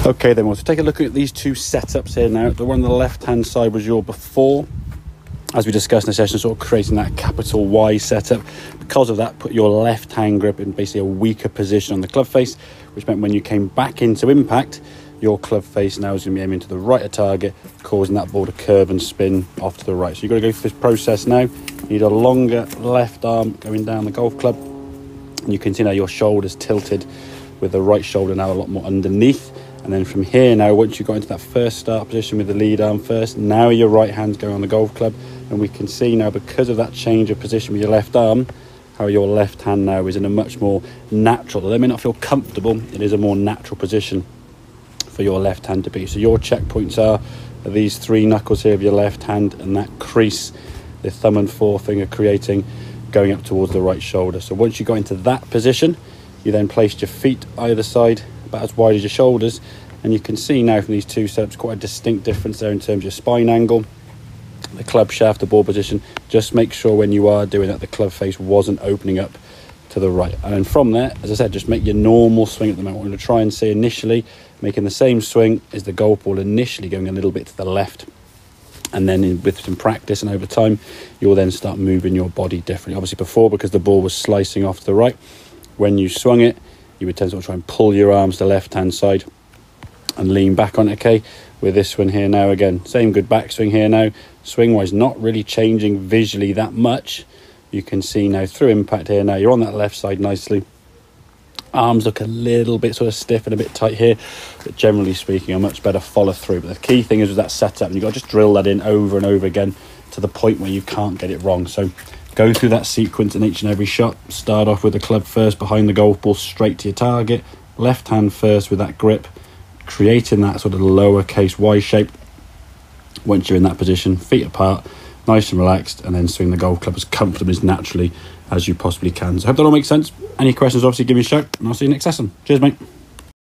Okay then, well, so take a look at these two setups here now. The one on the left hand side was your before, as we discussed in the session, sort of creating that capital Y setup. Because of that, put your left hand grip in basically a weaker position on the club face, which meant when you came back into impact, your club face now is going to be aiming to the right of target, causing that ball to curve and spin off to the right. So you've got to go through this process now. You need a longer left arm going down the golf club, and you can see now your shoulder's tilted, with the right shoulder now a lot more underneath. And then from here now, once you got into that first start position with the lead arm first, now your right hand's going on the golf club, and we can see now, because of that change of position with your left arm, how your left hand now is in a much more natural, although it may not feel comfortable, it is a more natural position for your left hand to be. So your checkpoints are these three knuckles here of your left hand, and that crease, the thumb and forefinger creating, going up towards the right shoulder. So once you got into that position, you then placed your feet either side about as wide as your shoulders, and you can see now from these two setups quite a distinct difference there in terms of your spine angle, the club shaft, the ball position. Just make sure when you are doing that, the club face wasn't opening up to the right. And then from there, as I said, just make your normal swing at the moment. What we're going to try and see initially, making the same swing, is the golf ball initially going a little bit to the left, and then with some practice and over time, you'll then start moving your body differently. Obviously before, because the ball was slicing off to the right, when you swung it, you would tend to try and pull your arms to the left hand side and lean back on it. Okay, with this one here now, again, same good backswing here now. Swing wise, not really changing visually that much. You can see now through impact here now, you're on that left side nicely. Arms look a little bit sort of stiff and a bit tight here, but generally speaking, a much better follow through. But the key thing is with that setup, and you've got to just drill that in over and over again to the point where you can't get it wrong. So go through that sequence in each and every shot. Start off with the club first behind the golf ball, straight to your target. Left hand first with that grip, creating that sort of lowercase Y shape. Once you're in that position, feet apart, nice and relaxed, and then swing the golf club as comfortably, as naturally as you possibly can. So I hope that all makes sense. Any questions, obviously give me a shout, and I'll see you next lesson. Cheers, mate.